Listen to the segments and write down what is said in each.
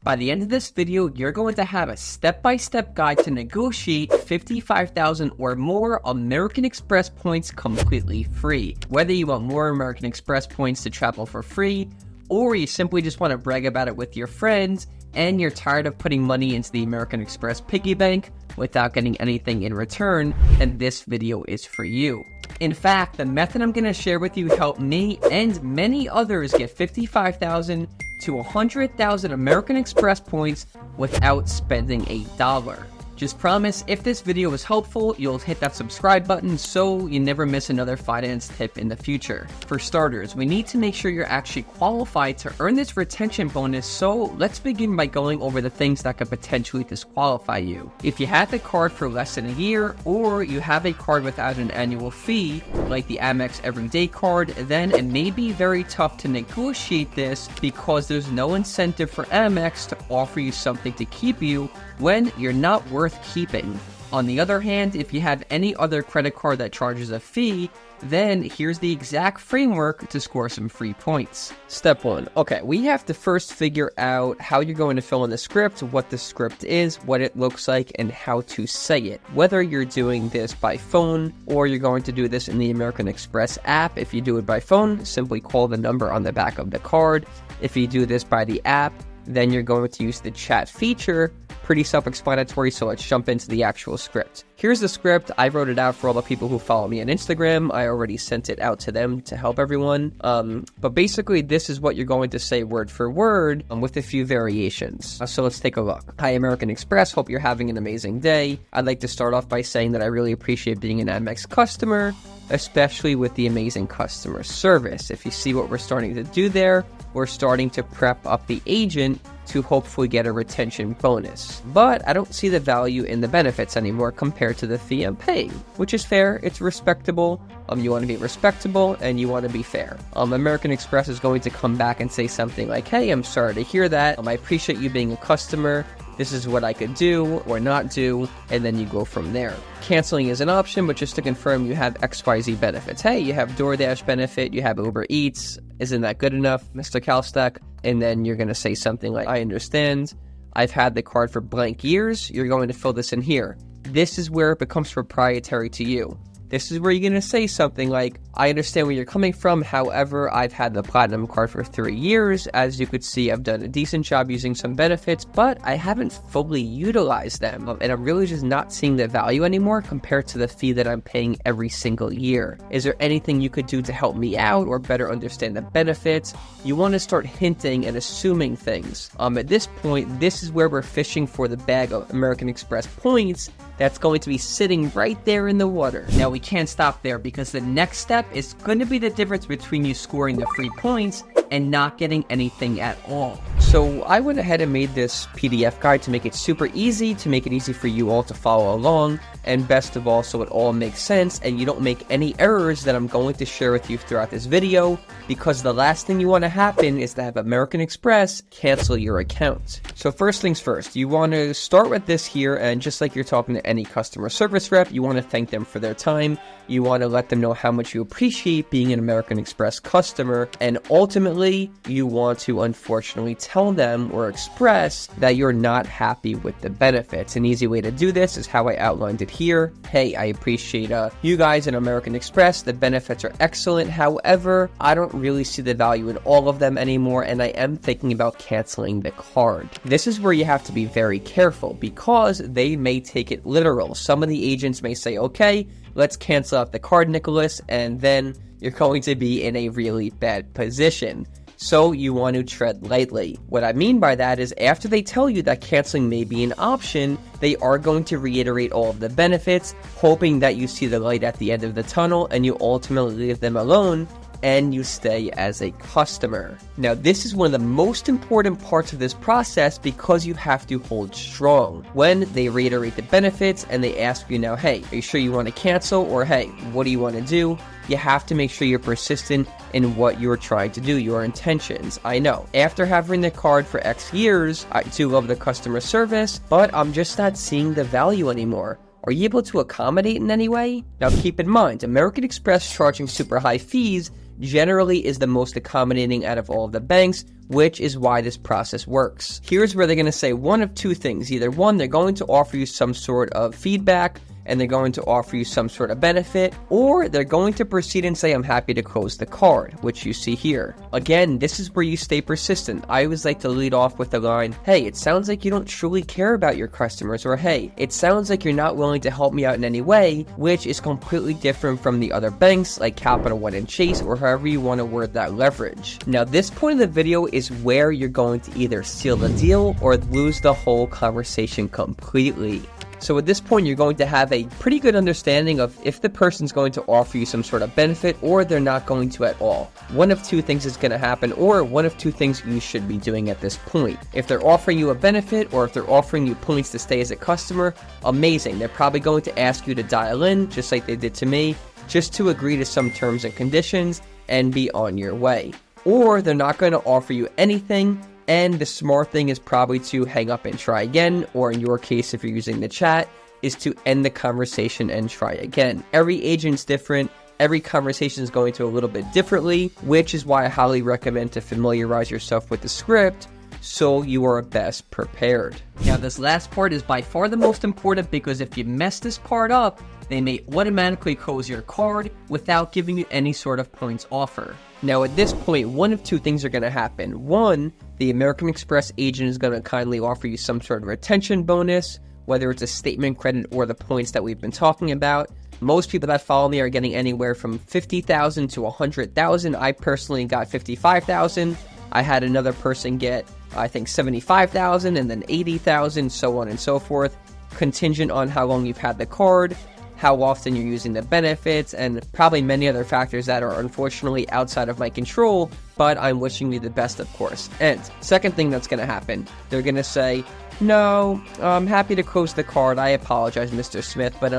By the end of this video, you're going to have a step-by-step guide to negotiate 55,000 or more American Express points completely free. Whether you want more American Express points to travel for free, or you simply just want to brag about it with your friends, and you're tired of putting money into the American Express piggy bank without getting anything in return, then this video is for you. In fact, the method I'm going to share with you helped me and many others get 55,000 to 100,000 American Express points without spending a dollar. Just promise, if this video was helpful, you'll hit that subscribe button so you never miss another finance tip in the future. For starters, we need to make sure you're actually qualified to earn this retention bonus, so let's begin by going over the things that could potentially disqualify you. If you had the card for less than a year, or you have a card without an annual fee, like the Amex Everyday card, then it may be very tough to negotiate this because there's no incentive for Amex to offer you something to keep you when you're not worth keeping. On the other hand, if you have any other credit card that charges a fee, then here's the exact framework to score some free points. Step 1. Okay, we have to first figure out how you're going to fill in the script, what the script is, what it looks like, and how to say it. Whether you're doing this by phone or you're going to do this in the American Express app. If you do it by phone, simply call the number on the back of the card. If you do this by the app, then you're going to use the chat feature. Pretty self-explanatory, so let's jump into the actual script. Here's the script. I wrote it out for all the people who follow me on Instagram. I already sent it out to them to help everyone. But basically, this is what you're going to say word for word with a few variations. So let's take a look. Hi, American Express. Hope you're having an amazing day. I'd like to start off by saying that I really appreciate being an Amex customer, especially with the amazing customer service. If you see what we're starting to do there, we're starting to prep up the agent to hopefully get a retention bonus. But I don't see the value in the benefits anymore compared to the fee I'm paying, which is fair. It's respectable. You want to be respectable and you want to be fair. American Express is going to come back and say something like, hey, I'm sorry to hear that. I appreciate you being a customer. This is what I could do or not do, and then you go from there. Canceling is an option, but just to confirm, you have XYZ benefits. Hey, you have DoorDash benefit, you have Uber Eats. Isn't that good enough, Mr. Calstack? And then you're going to say something like, I understand. I've had the card for blank years. You're going to fill this in here. This is where it becomes proprietary to you. This is where you're going to say something like, I understand where you're coming from. However, I've had the Platinum card for 3 years. As you could see, I've done a decent job using some benefits, but I haven't fully utilized them. And I'm really just not seeing the value anymore compared to the fee that I'm paying every single year. Is there anything you could do to help me out or better understand the benefits? You want to start hinting and assuming things. At this point, this is where we're fishing for the bag of American Express points that's going to be sitting right there in the water. Now, we can't stop there because the next step is going to be the difference between you scoring the free points and not getting anything at all. So I went ahead and made this PDF guide to make it super easy, to make it easy for you all to follow along, and best of all, so it all makes sense and you don't make any errors that I'm going to share with you throughout this video, because the last thing you want to happen is to have American Express cancel your account. So first things first, you want to start with this here, and just like you're talking to any customer service rep, you want to thank them for their time. You want to let them know how much you appreciate being an American Express customer, and ultimately, you want to unfortunately tell them or express that you're not happy with the benefits. An easy way to do this is how I outlined it here. Hey, I appreciate you guys in American Express. The benefits are excellent. However, I don't really see the value in all of them anymore, and I am thinking about canceling the card. This is where you have to be very careful because they may take it literal. Some of the agents may say, okay, let's cancel out the card, Nicholas, and then you're going to be in a really bad position. So you want to tread lightly. What I mean by that is after they tell you that canceling may be an option, they are going to reiterate all of the benefits, hoping that you see the light at the end of the tunnel and you ultimately leave them alone and you stay as a customer. Now, this is one of the most important parts of this process because you have to hold strong. When they reiterate the benefits and they ask you now, hey, are you sure you want to cancel? Or hey, what do you want to do? You have to make sure you're persistent in what you're trying to do, your intentions. I know, after having the card for X years, I do love the customer service, but I'm just not seeing the value anymore. Are you able to accommodate in any way? Now keep in mind, American Express charging super high fees generally is the most accommodating out of all of the banks, which is why this process works. Here's where they're going to say one of two things. Either one, they're going to offer you some sort of feedback, and they're going to offer you some sort of benefit, or they're going to proceed and say, I'm happy to close the card, which you see here. Again, this is where you stay persistent. I always like to lead off with the line, hey, it sounds like you don't truly care about your customers, or hey, it sounds like you're not willing to help me out in any way, which is completely different from the other banks like Capital One and Chase, or however you want to word that leverage. Now, this point of the video is where you're going to either seal the deal or lose the whole conversation completely. So at this point, you're going to have a pretty good understanding of if the person's going to offer you some sort of benefit or they're not going to at all. One of two things is going to happen, or one of two things you should be doing at this point. If they're offering you a benefit or if they're offering you points to stay as a customer, amazing. They're probably going to ask you to dial in, just like they did to me, just to agree to some terms and conditions and be on your way. Or they're not going to offer you anything, and the smart thing is probably to hang up and try again, or in your case, if you're using the chat, is to end the conversation and try again. Every agent's different. Every conversation is going to a little bit differently, which is why I highly recommend to familiarize yourself with the script so you are best prepared. Now, this last part is by far the most important, because if you mess this part up, they may automatically close your card without giving you any sort of points offer. Now, at this point, one of two things are going to happen. One, the American Express agent is going to kindly offer you some sort of retention bonus, whether it's a statement credit or the points that we've been talking about. Most people that follow me are getting anywhere from 50,000 to 100,000. I personally got 55,000. I had another person get, I think, 75,000 and then 80,000, so on and so forth, contingent on how long you've had the card, how often you're using the benefits, and probably many other factors that are unfortunately outside of my control, but I'm wishing you the best, of course. And second thing that's going to happen, they're going to say, no, I'm happy to close the card. I apologize, Mr. Smith, but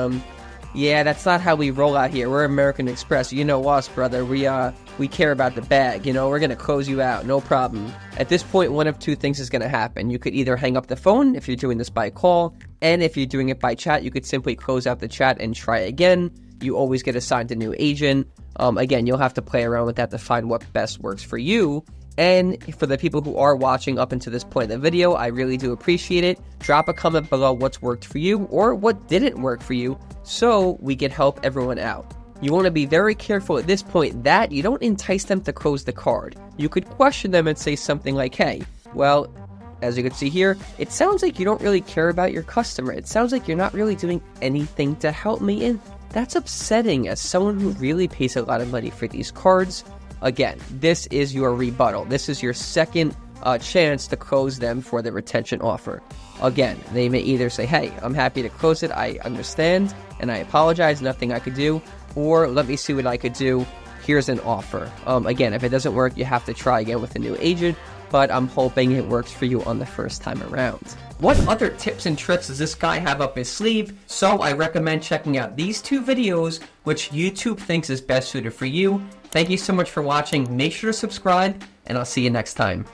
yeah, that's not how we roll out here. We're American Express. You know us, brother. We care about the bag. You know, we're going to close you out. No problem. At this point, one of two things is going to happen. You could either hang up the phone if you're doing this by call, and if you're doing it by chat, you could simply close out the chat and try again. You always get assigned a new agent. Again, you'll have to play around with that to find what best works for you. And for the people who are watching up until this point of the video, I really do appreciate it. Drop a comment below what's worked for you or what didn't work for you so we can help everyone out. You want to be very careful at this point that you don't entice them to close the card. You could question them and say something like, hey, well, as you can see here, it sounds like you don't really care about your customer. It sounds like you're not really doing anything to help me, and that's upsetting as someone who really pays a lot of money for these cards. Again, this is your rebuttal. This is your second chance to close them for the retention offer. Again, they may either say, hey, I'm happy to close it, I understand, and I apologize, nothing I could do, or let me see what I could do, here's an offer. Again, if it doesn't work, you have to try again with a new agent, but I'm hoping it works for you on the first time around. What other tips and tricks does this guy have up his sleeve? So I recommend checking out these two videos, which YouTube thinks is best suited for you. Thank you so much for watching. Make sure to subscribe, and I'll see you next time.